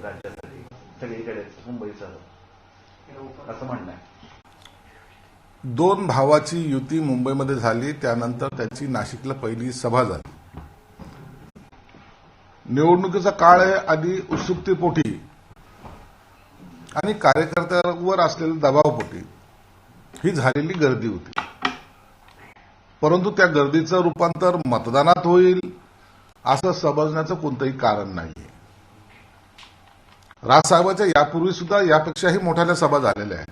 राज्यासाठी सगळीकडेच मुंबईसह असं म्हणणं आहे. दोन भावाची युती मुंबईमध्ये झाली, त्यानंतर त्याची नाशिकला पहिली सभा झाली. निवडणुकीचा काळ आहे, आधी उत्सुकतेपोटी आणि कार्यकर्त्यांवर असलेल्या दबावापोटी ही झालेली गर्दी होती. परंतु त्या गर्दीचं रूपांतर मतदानात होईल असं समजण्याचं कोणतंही कारण नाही. राजसाहेबांच्या यापूर्वी सुद्धा यापेक्षाही मोठ्या सभा झालेल्या आहेत,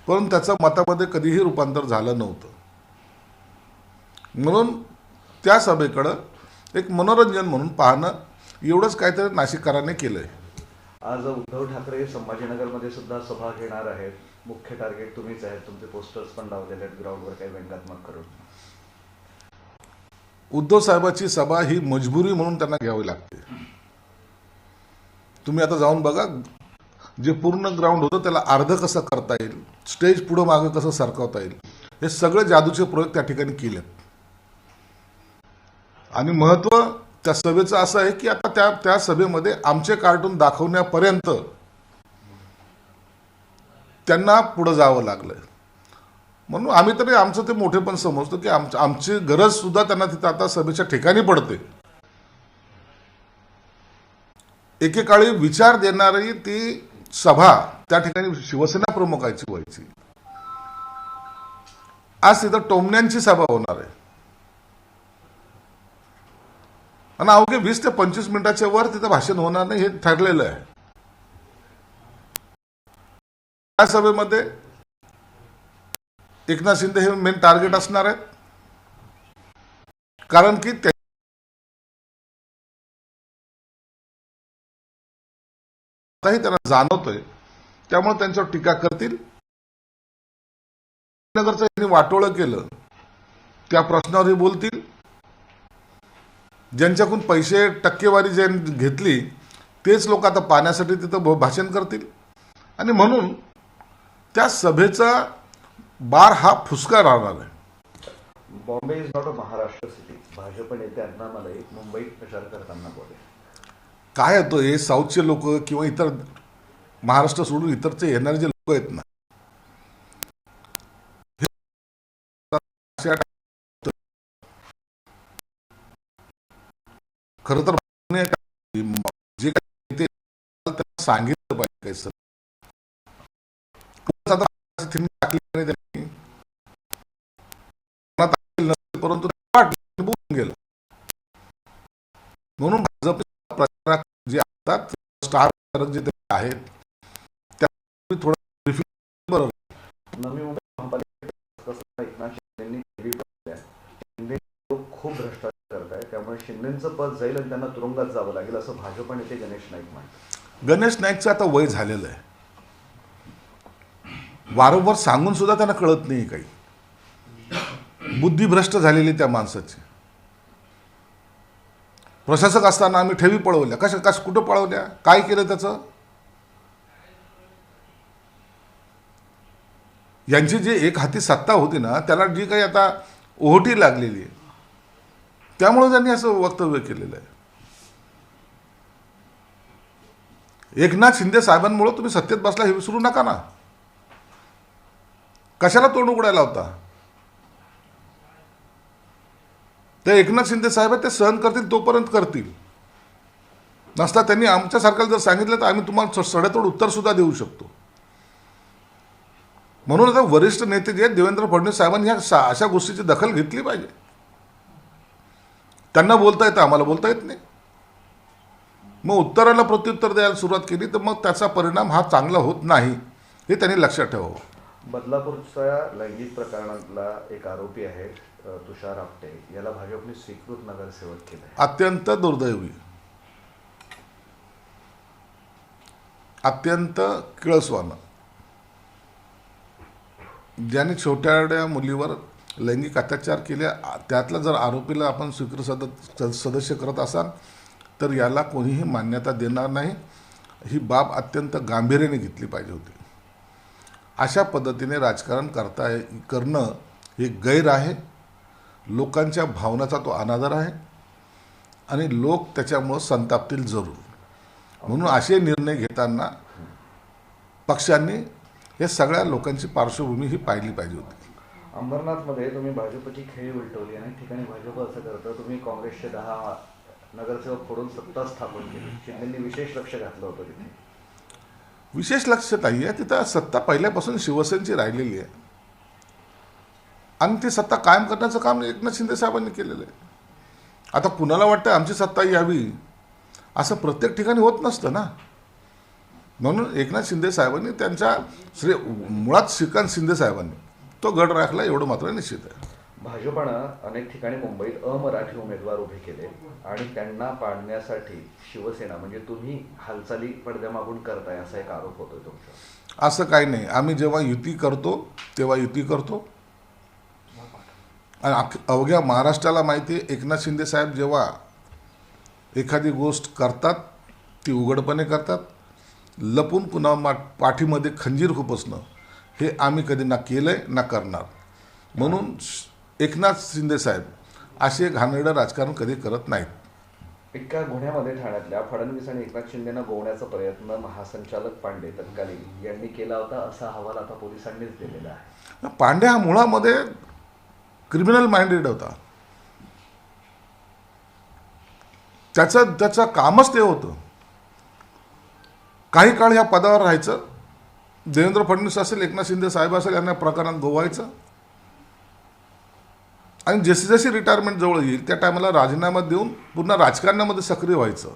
पण त्याचं मतामध्ये कधीही रूपांतर झालं नव्हतं. म्हणून त्या सभेकडे एक मनोरंजन म्हणून पाहणं एवढंच काहीतरी नाशिककरांनी केलंय. आज उद्धव ठाकरे संभाजीनगरमध्ये सुद्धा सभा घेणार आहेत. मुख्य टार्गेट तुम्हीच आहेत, तुमचे पोस्टर्स पण लावलेले आहेत ग्राउंडवर काही व्यंगात्मक करून. उद्धव साहेबांची सभा ही मजबुरी म्हणून त्यांना घ्यावी लागते. तुम्ही आता जाऊन बघा, जे पूर्ण ग्राउंड होतं त्याला अर्ध कसं करता येईल, स्टेज पुढं मागं कसं सरकवता येईल, हे सगळे जादूचे प्रयोग त्या ठिकाणी केलेत. आणि महत्व त्या सभेचं असं आहे की आता त्या सभेमध्ये आमचे कार्टून दाखवण्यापर्यंत त्यांना पुढे जावं लागलंय. म्हणून आम्ही तरी आमचं ते मोठेपण समजतो की आमची गरज सुद्धा त्यांना तिथं आता सभेच्या ठिकाणी पडते. एकेकाळी विचार देणारी ती सभा त्या ठिकाणी शिवसेना प्रमुखाची व्हायची. आज तिथं टोमण्यांची सभा होणार आहे आणि अवघे 20 ते 25 मिनिटाच्या वर तिथं भाषण होणार नाही हे ठरलेलं आहे. या सभेमध्ये एकनाथ शिंदे हे मेन टार्गेट असणार आहेत, कारण की त्यांना जाणवतोय, त्यामुळे त्यांच्यावर टीका करतील. नगरचं यांनी वाटोळं केलं त्या प्रश्नावरही बोलतील. ज्यांच्याकडून पैसे टक्केवारी ज्यांनी घेतली तेच लोक आता पाण्यासाठी तिथं भाषण करतील. आणि म्हणून त्या सभेचा बार हा फुसका राहणार आहे. Bombay is not a Maharashtra city. Bhajap नेते अण्णा मलई मुंबईत प्रचार करताना बोलले. काय होतं, हे साऊथचे लोक किंवा इतर महाराष्ट्र सोडून इतरचे येणारे जे लोक आहेत ना, खरं तर जे काही सांगितलं पाहिजे परंतु बोलून गेलं. म्हणून भाजप प्रचारक जे असतात, स्टार जे आहेत त्या थोडं बरोबर. नवी मुंबई महापालिका एकनाथ शिंदे खूप भ्रष्टाचार करत आहे, त्यामुळे शिंदेचं पद जाईल आणि त्यांना तुरुंगात जावं लागेल असं भाजप नेते गणेश नाईक म्हणतात. गणेश नाईकचं आता वय झालेलं आहे. वारंवार सांगून सुद्धा त्यांना कळत नाही. काही बुद्धिभ्रष्ट झालेली त्या माणसाची. प्रशासक असताना आम्ही ठेवी पळवल्या, कशा कुठं पळवल्या, काय केलं त्याचं. यांची जी एक हाती सत्ता होती ना, त्याला जी काही आता ओहोटी लागलेली आहे, त्यामुळे त्यांनी असं वक्तव्य केलेलं आहे. एकनाथ शिंदे साहेबांमुळे तुम्ही सत्तेत बसला हे विसरू नका ना. कशाला तोंड उघडायला होता. ते एकनाथ शिंदे साहेब ते सहन करतील तोपर्यंत करतील. नसता त्यांनी आमच्यासारख्याला जर सांगितलं तर आम्ही तुम्हाला सडेतोड उत्तर सुद्धा देऊ शकतो. म्हणून आता वरिष्ठ नेते जे देवेंद्र फडणवीस साहेबांनी ह्या अशा गोष्टीची दखल घेतली पाहिजे. त्यांना बोलता येतं, आम्हाला बोलता येत नाही. मग उत्तराला प्रत्युत्तर द्यायला सुरुवात केली तर मग त्याचा परिणाम हा चांगला होत नाही, हे त्यांनी लक्षात ठेवावं. बदलापूरच्या लैंगिक प्रकरणातला एक आरोपी आहे तुषार आपटे, याला भाजपने स्वीकृत नगरसेवक केलं. अत्यंत दुर्दैवी, अत्यंत किळसवानं. ज्यांनी छोट्या मुलीवर लैंगिक अत्याचार केले त्यातला जर आरोपीला आपण स्वीकृत सदस्य करत असाल तर याला कोणीही मान्यता देणार नाही. ही बाब अत्यंत गांभीर्याने घेतली पाहिजे होती. अशा पद्धतीने राजकारण करणं हे गैर आहे. लोकांच्या भावनाचा तो अनादर आहे आणि लोक त्याच्यामुळं संतापतील जरूर. म्हणून असे निर्णय घेताना पक्षांनी हे सगळ्या लोकांची पार्श्वभूमी ही पाहिली पाहिजे होती. अंबरनाथमध्ये तुम्ही भाजपची खेळी उलटवली आणि ठिकाणी भाजप असं करतं, तुम्ही काँग्रेसचे 10 नगरसेवक फोडून सत्ता स्थापन केली. शिंदेंनी विशेष लक्ष घातलं होतं तिथे. विशेष लक्ष नाही आहे, तिथं सत्ता पहिल्यापासून शिवसेनेची राहिलेली आहे आणि ती सत्ता कायम करण्याचं काम एकनाथ शिंदे साहेबांनी केलेलं आहे. आता कुणाला वाटतं आमची सत्ता यावी, असं प्रत्येक ठिकाणी होत नसतं ना. म्हणून एकनाथ शिंदे साहेबांनी त्यांच्या मुळात श्रीकांत शिंदे साहेबांनी तो गड राखला, एवढं मात्र निश्चित आहे. भाजपनं अनेक ठिकाणी मुंबईत अमराठी उमेदवार उभे केले आणि त्यांना पाडण्यासाठी शिवसेना म्हणजे तुम्ही हालचाली पडद्यामागून करताय असा एक आरोप होतोय तुमचा. असं काही नाही. आम्ही जेव्हा युती करतो तेव्हा युती करतो आणि अवघ्या महाराष्ट्राला माहिती आहे एकनाथ शिंदे साहेब जेव्हा एखादी गोष्ट करतात ती उघडपणे करतात. लपून पुन्हा पाठीमध्ये खंजीर खुपसणं हे आम्ही कधी ना केलंय ना करणार. म्हणून एकनाथ शिंदे साहेब असे घाणेरडं राजकारण कधी करत नाहीत. एका गुन्ह्यामध्ये ठाण्यातल्या फडणवीस आणि एकनाथ शिंदेना गोवण्याचा प्रयत्न महासंचालक पांडे तत्कालीन यांनी केला होता असा अहवाल आता पोलिसांनीच दिलेला आहे. पांडे हा मुळामध्ये क्रिमिनल माइंडेड होता. त्याचं कामच ते होतं. काही काळ ह्या पदावर राहायचं, देवेंद्र फडणवीस असेल एकनाथ शिंदे साहेब असेल यांना प्रकरणात गोवायचं आणि जशी जशी रिटायरमेंट जवळ येईल त्या टायमाला राजीनामा देऊन पुन्हा राजकारणामध्ये सक्रिय व्हायचं,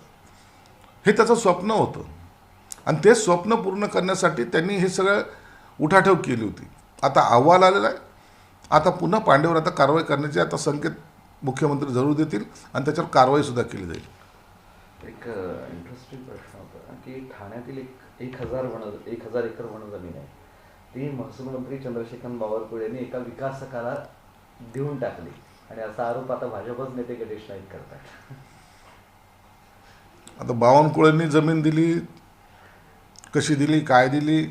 हे त्याचं स्वप्न होतं. आणि ते स्वप्न पूर्ण करण्यासाठी त्यांनी हे सगळं उठाठेव केली होती. आता अहवाल आलेला आहे. आता पुन्हा पांडेवर आता कारवाई करण्याचे आता संकेत मुख्यमंत्री जरूर देतील आणि त्याच्यावर कारवाईसुद्धा केली जाईल. एक इंटरेस्टिंग प्रश्न होता की ठाण्यातील 1,000 एकर वनजमीन आहे ती महसूल मंत्री चंद्रशेखर बावनकुळे यांनी एका विकासकाला देऊन टाकली आणि असा आरोप आता भाजपच नेते गणेश नाईक करतात. आता बावनकुळेंनी जमीन दिली, कशी दिली, काय दिली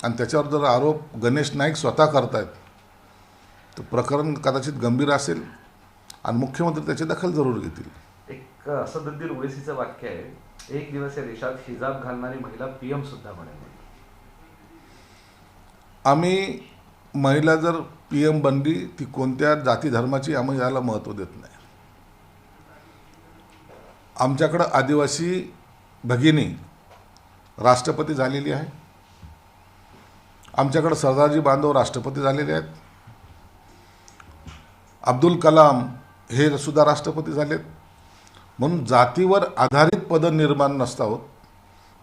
आणि त्याच्यावर जर आरोप गणेश नाईक स्वतः करतायत तर प्रकरण कदाचित गंभीर असेल आणि मुख्यमंत्री त्याची दखल जरूर घेतील. एक असदुद्दीन ओवैसीचं वाक्य आहे, एक दिवस या देशात हिजाब घालणारी महिला PM सुद्धा बनेल. आम्ही महिला जर PM बनली ती कोणत्या जाती धर्माची आम्ही याला महत्त्व देत नाही. आमच्याकडं आदिवासी भगिनी राष्ट्रपती झालेली आहे. आमच्याकडं सरदारजी बांधव राष्ट्रपती झालेले आहेत. अब्दुल कलाम हे सुद्धा राष्ट्रपती झालेत. म्हणून जातीवर आधारित पदं निर्माण नसतात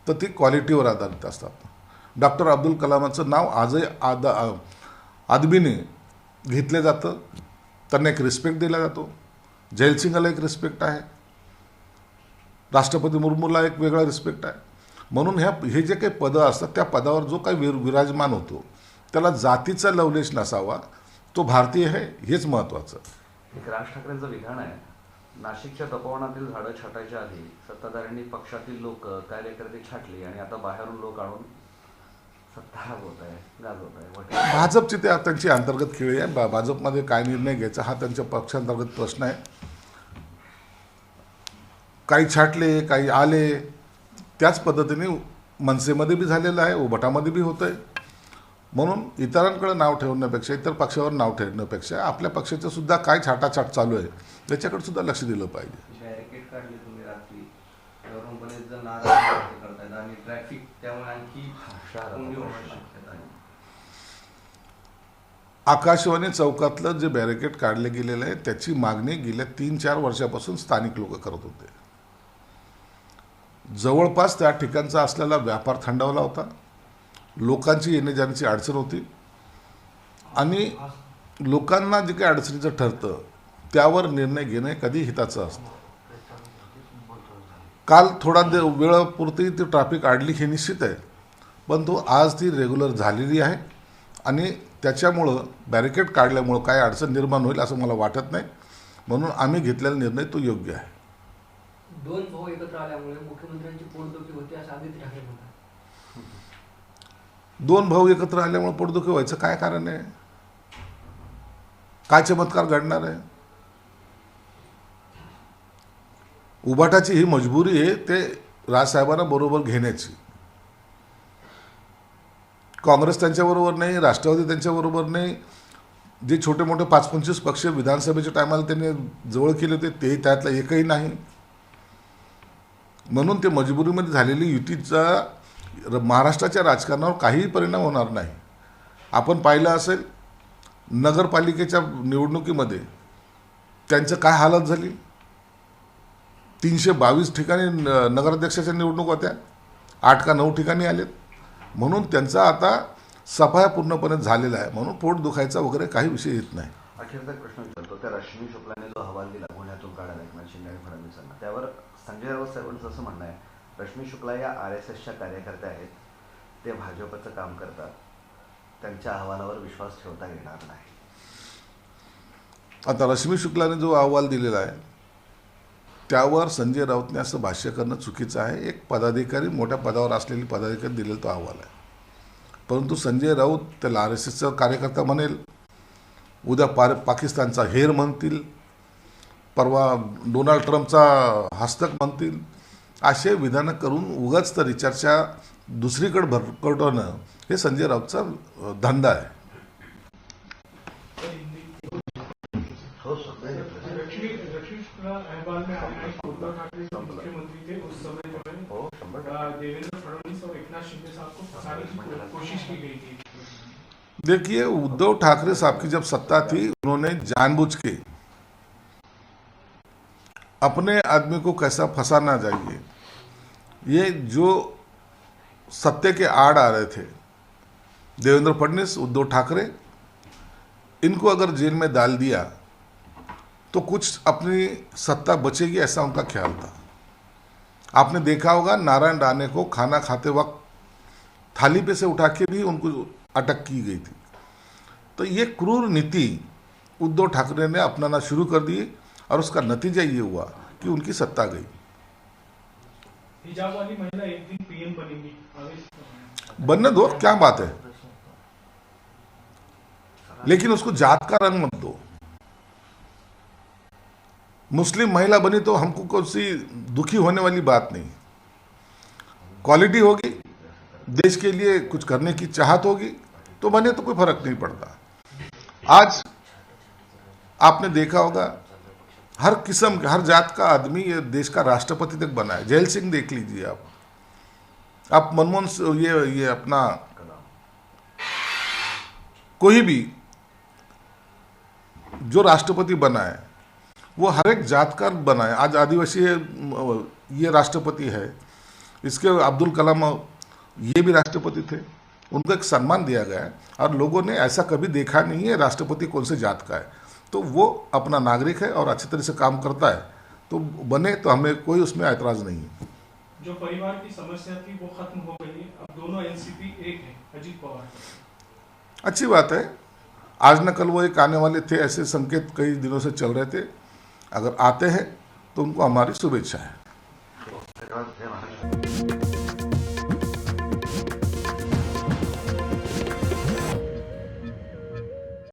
तर ती क्वालिटीवर आधारित असतात. डॉक्टर अब्दुल कलामांचं नाव आजही आदबीने घेतलं जातं, त्यांना एक रिस्पेक्ट दिला जातो. जयलसिंगला एक रिस्पेक्ट आहे, राष्ट्रपती मुर्मूला एक वेगळा रिस्पेक्ट आहे. म्हणून हे जे काही पदं असतात त्या पदावर जो काही विराजमान होतो त्याला जातीचा लवलेश नसावा, तो भारतीय आहे हेच महत्त्वाचं. एक राज ठाकरेंचं विधान आहे, नाशिकच्या तपोवनातील झाडं छाटायच्या आधी सत्ताधाऱ्यांनी पक्षातील लोक कार्यकर्ते छाटली आणि आता बाहेरून लोक आणून सत्ता गाजवत आहे. भाजपची त्यांची अंतर्गत खेळी आहे. भाजपमध्ये काय निर्णय घ्यायचा हा त्यांच्या पक्षांतर्गत प्रश्न आहे. काही छाटले, काही आले, त्याच पद्धतीने मनसेमध्ये बी झालेलं आहे, उभटामध्ये बी होतं आहे. म्हणून इतरांकडे नाव ठेवण्यापेक्षा, इतर पक्षावर नाव ठेवण्यापेक्षा आपल्या पक्षाचं सुद्धा काय छाटाछाट चालू आहे त्याच्याकडे सुद्धा लक्ष दिलं पाहिजे. बॅरिकेड काढले तुम्ही रात्री, त्यावरून बरेच जण नाराज व्यक्त करतायत आणि ट्रॅफिक त्यामुळे आणखी कोंडी होण्याची शक्यता आहे. आकाशवाणी चौकातलं जे बॅरिकेड काढले गेलेलं आहे त्याची मागणी गेल्या 3-4 वर्षापासून स्थानिक लोक करत होते. जवळपास त्या ठिकाणचा असलेला व्यापार थंडावला होता, लोकांची येणे जाण्याची अडचण होती आणि लोकांना जे काही अडचणीचं ठरतं त्यावर निर्णय घेणे कधी हिताचं असतं. काल थोडा वेळापुरती ती ट्रॅफिक अडली हे निश्चित आहे, पण तो आज ती रेग्युलर झालेली आहे आणि त्याच्यामुळं बॅरिकेड काढल्यामुळं काय अडचण निर्माण होईल असं मला वाटत नाही. म्हणून आम्ही घेतलेला निर्णय तो योग्य आहे. 2 भाऊ एकत्र आल्यामुळे मुख्यमंत्र्यांची पोटदुखी होती असं आदित्य ठाकरे म्हणतात. 2 भाऊ एकत्र आल्यामुळे पोटदुखी व्हायचं काय कारण आहे? काय चमत्कार घडणार आहे? उभाटाची ही मजबुरी आहे, ते राजसाहेबांना बरोबर घेण्याची. काँग्रेस त्यांच्याबरोबर नाही, राष्ट्रवादी त्यांच्याबरोबर नाही. जे छोटे मोठे 5-25 पक्ष विधानसभेच्या टायमाला त्यांनी जवळ केले होते ते त्यातला एकही नाही. म्हणून ते मजबुरीमध्ये झालेली युतीचा महाराष्ट्राच्या राजकारणावर काहीही परिणाम होणार नाही. आपण पाहिलं असेल नगरपालिकेच्या निवडणुकीमध्ये त्यांचं काय हालत झाली. 322 ठिकाणी नगराध्यक्षाच्या निवडणूक होत्या, 8 का 9 ठिकाणी आलेत. म्हणून त्यांचा आता सफाया पूर्णपणे झालेला आहे. म्हणून पोट दुखायचा वगैरे काही विषय येत नाही. अखेरचा एक प्रश्न विचारतो. त्या रश्मी शुक्लाने जो अहवाल दिला गुन्ह्यातून काढायला एकनाथ शिंदे आणि फडणवीसांना, त्यावर संजय राऊत साहेबांचं असं म्हणणं आहे रश्मी शुक्ला या RSSच्या कार्यकर्त्या आहेत, ते भाजपचं काम करतात, त्यांच्या अहवालावर विश्वास ठेवता येणार नाही. आता रश्मी शुक्लाने जो अहवाल दिलेला आहे त्यावर संजय राऊतने असं भाष्य करणं चुकीचं आहे. एक पदाधिकारी, मोठ्या पदावर असलेली पदाधिकारी दिलेला तो अहवाल आहे. परंतु संजय राऊत त्याला RSSचा कार्यकर्ता म्हणेल, उद्या पाकिस्तानचा हेर म्हणतील, परवा डोनाल्ड ट्रम्पचा हस्तक म्हणतील. असे विधानं करून उगाच तरी चर्चा दुसरीकडे भरकटवणं हे संजय राऊतचा धंदा आहे. मुख्यमंत्री थे उस समय जो है देवेंद्र फडणवीस और एकनाथ शिंदे साहब को फंसाने की कोशिश की गई थी. देखिए, उद्धव ठाकरे साहब की जब सत्ता थी उन्होंने जानबूझ के अपने आदमी को कैसा फंसाना चाहिए, ये जो सत्य के आड़ आ रहे थे देवेंद्र फडणवीस, उद्धव ठाकरे, इनको अगर जेल में डाल दिया तो कुछ अपनी सत्ता बचेगी ऐसा उनका ख्याल था. आपने देखा होगा नारायण राणे को खाना खाते वक्त थाली पे से उठा के भी उनको अटक की गई थी. तो ये क्रूर नीति उद्धव ठाकरे ने अपनाना शुरू कर दी और उसका नतीजा ये हुआ कि उनकी सत्ता गई. हिजाब वाली महिला एक दिन PM बनेगी, बनने दो, क्या बात है, लेकिन उसको जात का रंग मत दो. मुस्लिम महिला बनी तो हमको कौन सी दुखी होने वाली बात नहीं. क्वालिटी होगी, देश के लिए कुछ करने की चाहत होगी तो बने तो कोई फर्क नहीं पड़ता. आज आपने देखा होगा हर किस्म का, हर जात का आदमी ये देश का राष्ट्रपति तक बना है. जैल सिंह देख लीजिए आप मनमोहन, ये अपना कोई भी जो राष्ट्रपति बना है वो हर एक जात का बना है. आज आदिवासी ये राष्ट्रपति है, इसके अब्दुल कलाम ये भी राष्ट्रपति थे, उनको एक सम्मान दिया गया है. और लोगों ने ऐसा कभी देखा नहीं है राष्ट्रपति कौन से जात का है. तो वो अपना नागरिक है और अच्छी तरह से काम करता है, तो बने तो हमें कोई उसमें ऐतराज नहीं है. जो परिवार की समस्या थी वो खत्म हो गई है, अब दोनों NCP एक है, अजीत पवार. अच्छी बात है. आज न कल वो एक आने वाले थे, ऐसे संकेत कई दिनों से चल रहे थे. अगर आते हैं तो उनको हमारी शुभेच्छा है.